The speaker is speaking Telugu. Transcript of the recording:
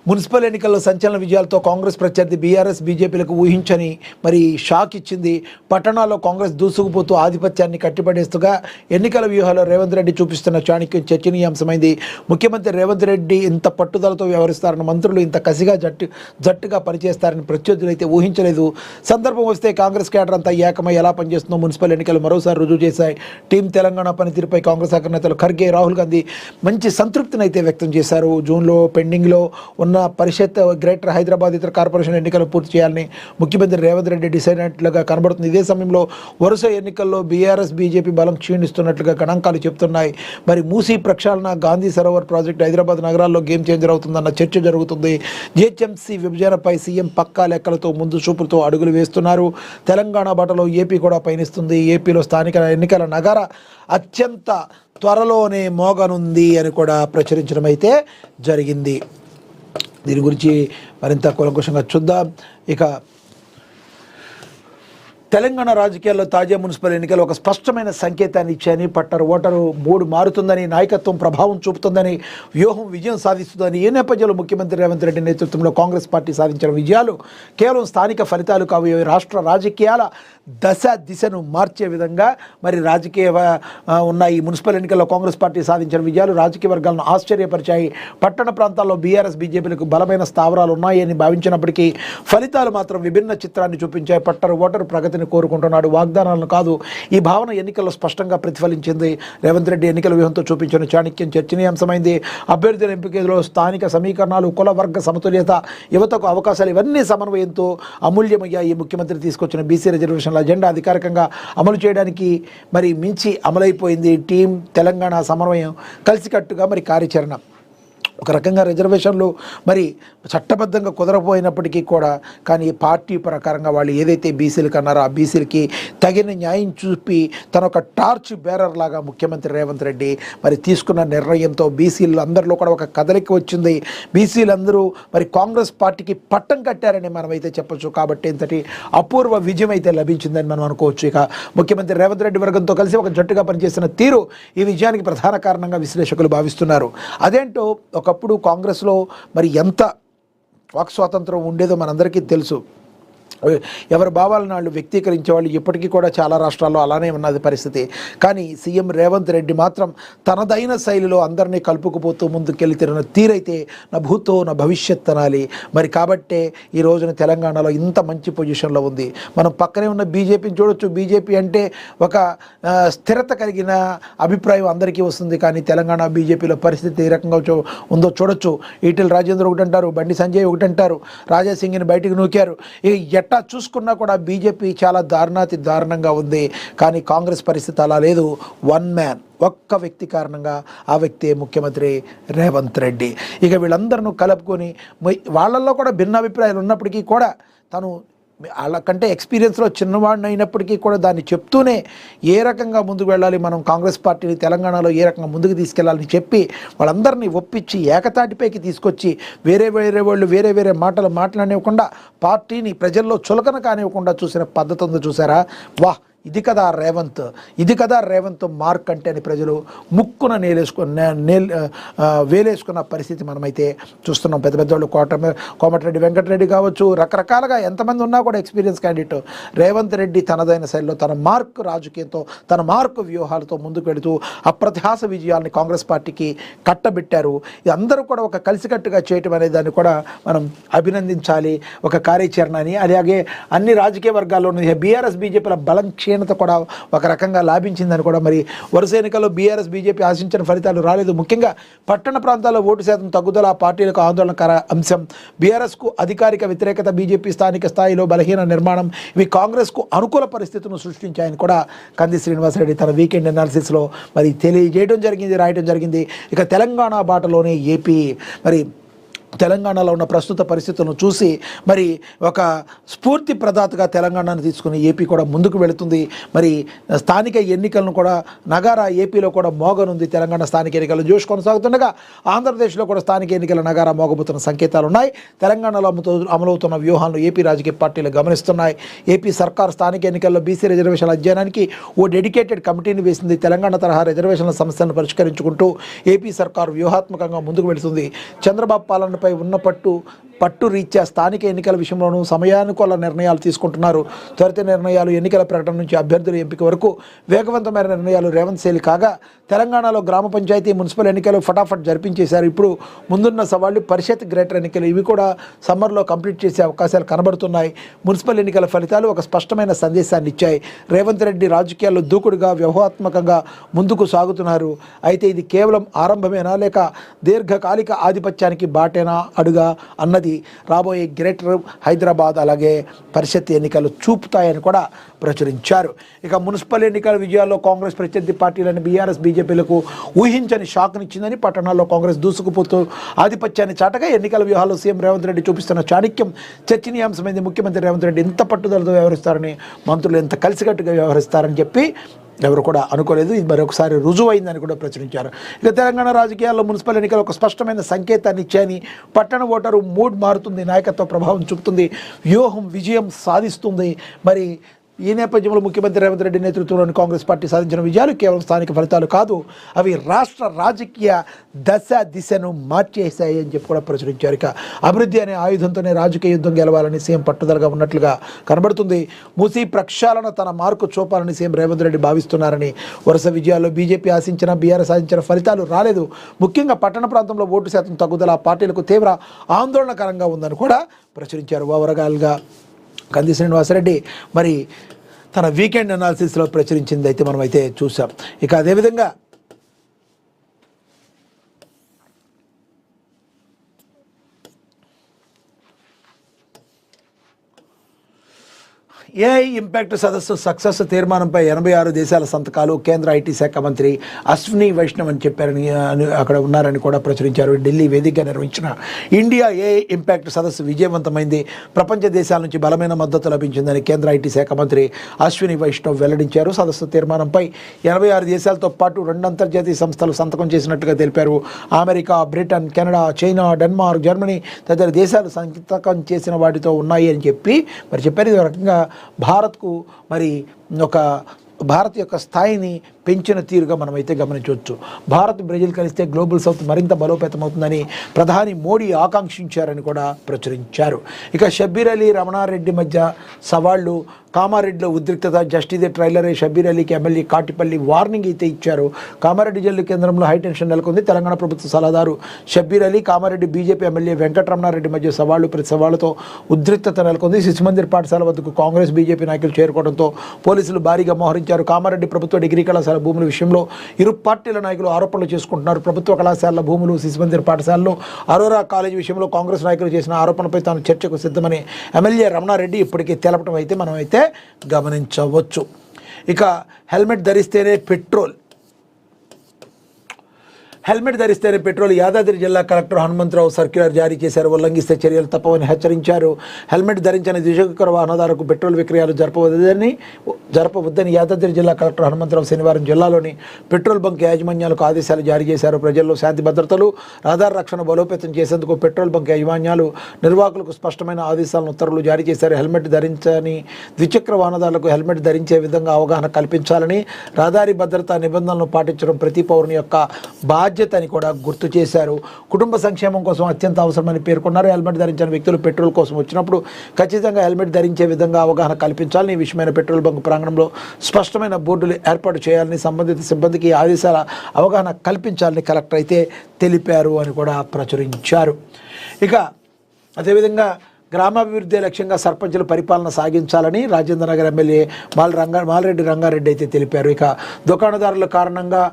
మున్సిపల్ ఎన్నికల్లో సంచలన విజయాలతో కాంగ్రెస్ ప్రత్యర్థి బీఆర్ఎస్ బీజేపీలకు ఊహించని షాక్ ఇచ్చింది. పట్టణాల్లో కాంగ్రెస్ దూసుకుపోతూ ఆధిపత్యాన్ని కట్టిపడేస్తుగా ఎన్నికల వ్యూహాల్లో రేవంత్ రెడ్డి చూపిస్తున్న చాణక్యం చర్చనీయాంశమైంది. ముఖ్యమంత్రి రేవంత్ రెడ్డి ఇంత పట్టుదలతో వ్యవహరిస్తారని, మంత్రులు ఇంత కసిగా జట్టుగా పనిచేస్తారని ప్రత్యర్థులు అయితే ఊహించలేదు. సందర్భం వస్తే కాంగ్రెస్ కేడర్ అంతా ఏకమై ఎలా పనిచేస్తుందో మున్సిపల్ ఎన్నికలు మరోసారి రుజువు చేశాయి. టీం తెలంగాణ పనితీరుపై కాంగ్రెస్ అగ్రనేతలు ఖర్గే, రాహుల్ గాంధీ మంచి సంతృప్తిని అయితే వ్యక్తం చేశారు. జూన్లో పెండింగ్లో ఉన్న పరిషత్, గ్రేటర్ హైదరాబాద్ ఇతర కార్పొరేషన్ ఎన్నికలు పూర్తి చేయాలని ముఖ్యమంత్రి రేవంత్ రెడ్డి డిసైడ్ అయినట్లుగా కనబడుతుంది. ఇదే సమయంలో వరుస ఎన్నికల్లో బీఆర్ఎస్ బీజేపీ బలం క్షీణిస్తున్నట్లుగా గణాంకాలు చెప్తున్నాయి. మూసీ ప్రక్షాళన, గాంధీ సరోవర్ ప్రాజెక్టు హైదరాబాద్ నగరాల్లో గేమ్ చేంజర్ అవుతుందన్న చర్చ జరుగుతుంది. జీహెచ్ఎంసీ విభజనపై సీఎం పక్కా లెక్కలతో ముందు చూపులతో అడుగులు వేస్తున్నారు. తెలంగాణ బాటలో ఏపీ కూడా పయనిస్తుంది. ఏపీలో స్థానిక ఎన్నికల నగర అత్యంత త్వరలోనే మోగనుంది అని కూడా ప్రచురించడం అయితే జరిగింది. దీని గురించి మరింత కూలంకషంగా చూద్దాం. ఇక తెలంగాణ రాజకీయాల్లో తాజా మున్సిపల్ ఎన్నికలు ఒక స్పష్టమైన సంకేతాన్ని ఇచ్చాయని, పట్టరు ఓటరు మూడు మారుతుందని, నాయకత్వం ప్రభావం చూపుతుందని, వ్యూహం విజయం సాధిస్తుందని. ఈ నేపథ్యంలో ముఖ్యమంత్రి రేవంత్ రెడ్డి నేతృత్వంలో కాంగ్రెస్ పార్టీ సాధించిన విజయాలు కేవలం స్థానిక ఫలితాలు కావు, రాష్ట్ర రాజకీయాల దిశను మార్చే విధంగా రాజకీయ ఉన్న ఈ మున్సిపల్ ఎన్నికల్లో కాంగ్రెస్ పార్టీ సాధించిన విజయాలు రాజకీయ వర్గాలను ఆశ్చర్యపరిచాయి. పట్టణ ప్రాంతాల్లో బీఆర్ఎస్ బీజేపీలకు బలమైన స్థావరాలు ఉన్నాయని భావించినప్పటికీ ఫలితాలు మాత్రం విభిన్న చిత్రాన్ని చూపించాయి. పట్టణ ఓటరు ప్రగతిని కోరుకుంటున్నాడు, వాగ్దానాలను కాదు. ఈ భావన ఎన్నికల్లో స్పష్టంగా ప్రతిఫలించింది. రేవంత్ రెడ్డి ఎన్నికల వ్యూహంతో చూపించిన చాణక్యం చర్చనీయాంశమైంది. అభ్యర్థుల ఎంపికలో స్థానిక సమీకరణాలు, కుల వర్గ సమతుల్యత, యువతకు అవకాశాలు ఇవన్నీ సమన్వయంతో అమూల్యమయ్యాయి. ముఖ్యమంత్రి తీసుకొచ్చిన బీసీ రిజర్వేషన్ల అజెండా అధికారికంగా అమలు చేయడానికి మించి అమలైపోయింది. టీం తెలంగాణ సమన్వయం కలిసికట్టుగా కార్యాచరణ. ఒక రకంగా రిజర్వేషన్లు చట్టబద్ధంగా కుదరపోయినప్పటికీ కూడా కానీ పార్టీ ప్రకారంగా వాళ్ళు ఏదైతే బీసీలకు అన్నారో ఆ బీసీలకి తగిన న్యాయం చూపి తన ఒక టార్చ్ బేరర్ లాగా ముఖ్యమంత్రి రేవంత్ రెడ్డి తీసుకున్న నిర్ణయంతో బీసీలు అందరిలో కూడా ఒక కదలిక వచ్చింది. బీసీలందరూ కాంగ్రెస్ పార్టీకి పట్టం కట్టారని మనమైతే చెప్పొచ్చు. కాబట్టి ఇంతటి అపూర్వ విజయం అయితే లభించిందని మనం అనుకోవచ్చు. ఇక ముఖ్యమంత్రి రేవంత్ రెడ్డి వర్గంతో కలిసి ఒక జట్టుగా పనిచేసిన తీరు ఈ విజయానికి ప్రధాన కారణంగా విశ్లేషకులు భావిస్తున్నారు. అదేంటో ఒకప్పుడు కాంగ్రెస్లో ఎంత వాక్ స్వాతంత్రం ఉండేదో మనందరికీ తెలుసు. ఎవరి భావాలను వాళ్ళు వ్యక్తీకరించేవాళ్ళు ఇప్పటికీ కూడా చాలా రాష్ట్రాల్లో అలానే ఉన్నది పరిస్థితి. కానీ సీఎం రేవంత్ రెడ్డి మాత్రం తనదైన శైలిలో అందరినీ కలుపుకుపోతూ ముందుకెళ్ళి తిరిగిన తీరైతే నా భూతో నా భవిష్యత్ అనాలి. కాబట్టే ఈ రోజున తెలంగాణలో ఇంత మంచి పొజిషన్లో ఉంది. మనం పక్కనే ఉన్న బీజేపీని చూడొచ్చు. బీజేపీ అంటే ఒక స్థిరత కలిగిన అభిప్రాయం అందరికీ వస్తుంది. కానీ తెలంగాణ బీజేపీలో పరిస్థితి ఏ రకంగా ఉందో చూడొచ్చు. ఈటెల రాజేందర్ ఒకటి అంటారు, బండి సంజయ్ ఒకటి అంటారు, రాజాసింగ్ని బయటికి నూకారు. ఎట్టా చూసుకున్నా కూడా బీజేపీ చాలా దారుణంగా ఉంది. కానీ కాంగ్రెస్ పరిస్థితి అలా లేదు. వన్ మ్యాన్, ఒక్క వ్యక్తి కారణంగా, ఆ వ్యక్తి ముఖ్యమంత్రి రేవంత్ రెడ్డి. ఇక వీళ్ళందరినూ కలుపుకొని వాళ్ళల్లో కూడా భిన్న అభిప్రాయాలు ఉన్నప్పటికీ కూడా తను వాళ్ళకంటే ఎక్స్పీరియన్స్లో చిన్నవాడిని అయినప్పటికీ కూడా దాన్ని చెప్తూనే ఏ రకంగా ముందుకు వెళ్ళాలి, మనం కాంగ్రెస్ పార్టీని తెలంగాణలో ఏ రకంగా ముందుకు తీసుకెళ్లాలని చెప్పి వాళ్ళందరినీ ఒప్పించి ఏకతాటిపైకి తీసుకొచ్చి వేరే వాళ్ళు వేరే మాటలు మాట్లాడనివ్వకుండా పార్టీని ప్రజల్లో చులకన కానివ్వకుండా చూసిన పద్ధతి ఉందో చూసారా. వాహ్, ఇది కదా రేవంత్ మార్క్ అంటే అని ప్రజలు ముక్కున వేలేసుకున్న పరిస్థితి మనమైతే చూస్తున్నాం. పెద్దవాళ్ళు కోమటిరెడ్డి వెంకటరెడ్డి కావచ్చు, రకరకాలుగా ఎంతమంది ఉన్నా కూడా ఎక్స్పీరియన్స్ క్యాండిడేట్ రేవంత్ రెడ్డి తనదైన శైలిలో తన మార్క్ రాజకీయంతో తన మార్క్ వ్యూహాలతో ముందుకు వెళుతూ అప్రతిహాస విజయాల్ని కాంగ్రెస్ పార్టీకి కట్టబెట్టారు. ఇది అందరూ కూడా ఒక కలిసికట్టుగా చేయటం అనే దాన్ని కూడా మనం అభినందించాలి. ఒక కార్యాచరణ అని, అలాగే అన్ని రాజకీయ వర్గాల్లోనూ బీఆర్ఎస్ బీజేపీల బలం క్షీణత కూడా ఒక రకంగా లాభించిందని కూడా వరుస ఎన్నికల్లో బీఆర్ఎస్ బీజేపీ ఆశించిన ఫలితాలు రాలేదు. ముఖ్యంగా పట్టణ ప్రాంతాల్లో ఓటు శాతం తగ్గుదల పార్టీలకు ఆందోళనకర అంశం. బీఆర్ఎస్కు అధికారిక వ్యతిరేకత, బీజేపీ స్థానిక స్థాయిలో బలహీన నిర్మాణం ఇవి కాంగ్రెస్కు అనుకూల పరిస్థితులను సృష్టించాయని కూడా కంది శ్రీనివాసరెడ్డి తన వీకెండ్ అనాలిసిస్లో తెలియజేయడం జరిగింది, రాయడం జరిగింది. ఇక తెలంగాణ బాటలోనే ఏపీ తెలంగాణలో ఉన్న ప్రస్తుత పరిస్థితులను చూసి మరి ఒక స్ఫూర్తి ప్రదాతగా తెలంగాణను తీసుకుని ఏపీ కూడా ముందుకు వెళుతుంది. మరి స్థానిక ఎన్నికలను కూడా నగారా ఏపీలో కూడా మోగనుంది. తెలంగాణ స్థానిక ఎన్నికలు జోష్ కొనసాగుతుండగా ఆంధ్రప్రదేశ్లో కూడా స్థానిక ఎన్నికల నగారా మోగబోతున్న సంకేతాలు ఉన్నాయి. తెలంగాణలో అమలవుతున్న వ్యూహాలను ఏపీ రాజకీయ పార్టీలు గమనిస్తున్నాయి. ఏపీ సర్కార్ స్థానిక ఎన్నికల్లో బీసీ రిజర్వేషన్ల అధ్యయనానికి ఓ డెడికేటెడ్ కమిటీని వేసింది. తెలంగాణ తరహా రిజర్వేషన్ల సమస్యలను పరిష్కరించుకుంటూ ఏపీ సర్కార్ వ్యూహాత్మకంగా ముందుకు వెళుతుంది. చంద్రబాబు పాలనపై ఉన్న పట్టు రీత్యా స్థానిక ఎన్నికల విషయంలోనూ సమయానుకూల నిర్ణయాలు తీసుకుంటున్నారు. త్వరిత నిర్ణయాలు ఎన్నికల ప్రకటన నుంచి అభ్యర్థుల ఎంపిక వరకు వేగవంతమైన నిర్ణయాలు రేవంత్ శైలి కాగా తెలంగాణలో గ్రామ పంచాయతీ మున్సిపల్ ఎన్నికలు ఫటాఫట్ జరిపించేశారు. ఇప్పుడు ముందున్న సవాళ్లు పరిషత్ గ్రేటర్ ఎన్నికలు, ఇవి కూడా సమ్మర్లో కంప్లీట్ చేసే అవకాశాలు కనబడుతున్నాయి. మున్సిపల్ ఎన్నికల ఫలితాలు ఒక స్పష్టమైన సందేశాన్ని ఇచ్చాయి. రేవంత్ రెడ్డి రాజకీయాల్లో దూకుడుగా వ్యూహాత్మకంగా ముందుకు సాగుతున్నారు. అయితే ఇది కేవలం ఆరంభమేనా లేక దీర్ఘకాలిక ఆధిపత్యానికి బాటేనా అడుగా అన్నది రాబోయే గ్రేటర్ హైదరాబాద్ అలాగే పరిషత్ ఎన్నికలు చూపుతాయని కూడా ప్రచురించారు. ఇక మున్సిపల్ ఎన్నికల విజయాల్లో కాంగ్రెస్ ప్రత్యర్థి పార్టీలను బీఆర్ఎస్ బీజేపీలకు ఊహించని షాక్నిచ్చిందని పట్టణాల్లో కాంగ్రెస్ దూసుకుపోతూ ఆధిపత్యాన్ని చాటగా ఎన్నికల వ్యూహాల్లో సీఎం రేవంత్ రెడ్డి చూపిస్తున్న చాణక్యం చర్చనీయాంశమైంది. ముఖ్యమంత్రి రేవంత్ రెడ్డి ఎంత పట్టుదలతో వ్యవహరిస్తారని, మంత్రులు ఎంత కలిసికట్టుగా వ్యవహరిస్తారని చెప్పి ఎవరు కూడా అనుకోలేదు. ఇది మరొకసారి రుజువైందని కూడా ప్రచురించారు. ఇక తెలంగాణ రాజకీయాల్లో మున్సిపల్ ఎన్నికలు ఒక స్పష్టమైన సంకేతాన్ని ఇచ్చాయని, పట్టణ ఓటరు మూడ్ మారుతుంది, నాయకత్వ ప్రభావం చూపుతుంది, వ్యూహం విజయం సాధిస్తుంది. మరి ఈ నేపథ్యంలో ముఖ్యమంత్రి రేవంత్ రెడ్డి నేతృత్వంలోని కాంగ్రెస్ పార్టీ సాధించిన విజయాలు కేవలం స్థానిక ఫలితాలు కాదు, అవి రాష్ట్ర రాజకీయ దిశను మార్చేశాయి అని చెప్పి కూడా ప్రచురించారు. ఇక అభివృద్ధి అనే ఆయుధంతోనే రాజకీయ యుద్ధం గెలవాలని సీఎం పట్టుదలగా ఉన్నట్లుగా కనబడుతుంది. మూసీ ప్రక్షాళన తన మార్కు చూపాలని సీఎం రేవంత్ రెడ్డి భావిస్తున్నారని, వరుస విజయాల్లో బీజేపీ ఆశించిన బీఆర్ఎస్ ఆశించిన ఫలితాలు రాలేదు. ముఖ్యంగా పట్టణ ప్రాంతంలో ఓటు శాతం తగ్గుదల ఆ పార్టీలకు తీవ్ర ఆందోళనకరంగా ఉందని కూడా ప్రచురించారు. ఓవరాల్గా కంది శ్రీనివాసరెడ్డి మరి తన వీకెండ్ అనాలిసిస్లో ప్రచురించింది అయితే మనం అయితే చూసాం. ఇక అదేవిధంగా ఏఐ ఇంపాక్ట్ సదస్సు సక్సెస్ తీర్మానంపై 86 దేశాల సంతకాలు, కేంద్ర ఐటీ శాఖ మంత్రి అశ్విని వైష్ణవ్ అని చెప్పారని అక్కడ ఉన్నారని కూడా ప్రచురించారు. ఢిల్లీ వేదికగా నిర్వహించిన ఇండియా ఏఐ ఇంపాక్ట్ సదస్సు విజయవంతమైంది. ప్రపంచ దేశాల నుంచి బలమైన మద్దతు లభించిందని కేంద్ర ఐటీ శాఖ మంత్రి అశ్విని వైష్ణవ్ వెల్లడించారు. సదస్సు తీర్మానంపై 86 దేశాలతో పాటు 2 అంతర్జాతీయ సంస్థలు సంతకం చేసినట్లుగా తెలిపారు. America, Britain, Canada, China, Denmark, Germany తదితర దేశాలు సంతకం చేసిన వాటితో ఉన్నాయి అని చెప్పి మరి చెప్పారు. ఈ రకంగా భారత్కు మరి ఒక భారత్ యొక్క స్థాయిని పెంచిన తీరుగా మనమైతే గమనించవచ్చు. భారత్ బ్రెజిల్ కలిస్తే గ్లోబల్ సౌత్ మరింత బలోపేతమవుతుందని ప్రధాని మోడీ ఆకాంక్షించారని కూడా ప్రచురించారు. ఇక షబ్బీర్ అలీ, రమణారెడ్డి మధ్య సవాళ్లు, కామారెడ్డిలో ఉద్రిక్తత, జస్టిస్ ట్రైలర్ షబ్బీర్ అలీకి ఎమ్మెల్యే కాటిపల్లి వార్నింగ్ అయితే ఇచ్చారు. కామారెడ్డి జిల్లా కేంద్రంలో హైటెన్షన్ నెలకొంది. తెలంగాణ ప్రభుత్వ సలహాదారు షబ్బీర్ అలీ, కామారెడ్డి బీజేపీ ఎమ్మెల్యే వెంకటరమణారెడ్డి మధ్య సవాళ్లు, ప్రతి సవాళ్లతో ఉద్రిక్తత నెలకొంది. శిశుమందిర్ పాఠశాల వద్దకు కాంగ్రెస్ బీజేపీ నాయకులు చేరుకోవడంతో పోలీసులు భారీగా మోహరించారు. కామారెడ్డి ప్రభుత్వ డిగ్రీ కళాశాల భూముల విషయంలో ఇరు పార్టీల నాయకులు ఆరోపణలు చేసుకుంటున్నారు. ప్రభుత్వ కళాశాలల భూములు, శిశుమందిర్ పాఠశాలలో అరోరా కాలేజీ విషయంలో కాంగ్రెస్ నాయకులు చేసిన ఆరోపణలపై తాను చర్చకు సిద్ధమని ఎమ్మెల్యే రమణారెడ్డి ఇప్పటికే తెలపడం అయితే మనం అయితే గమనించవచ్చు. ఇక హెల్మెట్ ధరిస్తేనే పెట్రోల్ యాదాద్రి జిల్లా కలెక్టర్ హనుమంతరావు సర్క్యులర్ జారీ చేశారు. ఉల్లంఘిస్తే చర్యలు తప్పవని హెచ్చరించారు. హెల్మెట్ ధరించని ద్విచక్ర వాహనదారులకు పెట్రోల్ విక్రయాలు జరపవద్దని యాదాద్రి జిల్లా కలెక్టర్ హనుమంతరావు శనివారం జిల్లాలోని పెట్రోల్ బంక్ యాజమాన్యాలకు ఆదేశాలు జారీ చేశారు. ప్రజల్లో శాంతి భద్రతలు, రహదారి రక్షణ బలోపేతం చేసేందుకు పెట్రోల్ బంక్ యాజమాన్యాలు నిర్వాహకులకు స్పష్టమైన ఆదేశాలను, ఉత్తర్వులు జారీ చేశారు. హెల్మెట్ ధరించని ద్విచక్ర వాహనదారులకు హెల్మెట్ ధరించే విధంగా అవగాహన కల్పించాలని, రహదారి భద్రతా నిబంధనలను పాటించడం ప్రతి పౌరుని యొక్క బాధ్యత అని కూడా గుర్తు చేశారు. కుటుంబ సంక్షేమం కోసం అత్యంత అవసరమని పేర్కొన్నారు. హెల్మెట్ ధరించిన వ్యక్తులు పెట్రోల్ కోసం వచ్చినప్పుడు ఖచ్చితంగా హెల్మెట్ ధరించే విధంగా అవగాహన కల్పించాలని, ఈ విషయమైన పెట్రోల్ బంక్ ప్రాంగణంలో స్పష్టమైన బోర్డులు ఏర్పాటు చేయాలని, సంబంధిత సిబ్బందికి ఆదేశాల అవగాహన కల్పించాలని కలెక్టర్ అయితే తెలిపారు అని కూడా ప్రచురించారు. ఇక అదేవిధంగా గ్రామాభివృద్ధి లక్ష్యంగా సర్పంచులు పరిపాలన సాగించాలని రాజేంద్రనగర్ ఎమ్మెల్యే మాలరెడ్డి రంగారెడ్డి అయితే తెలిపారు. ఇక దుకాణదారుల కారణంగా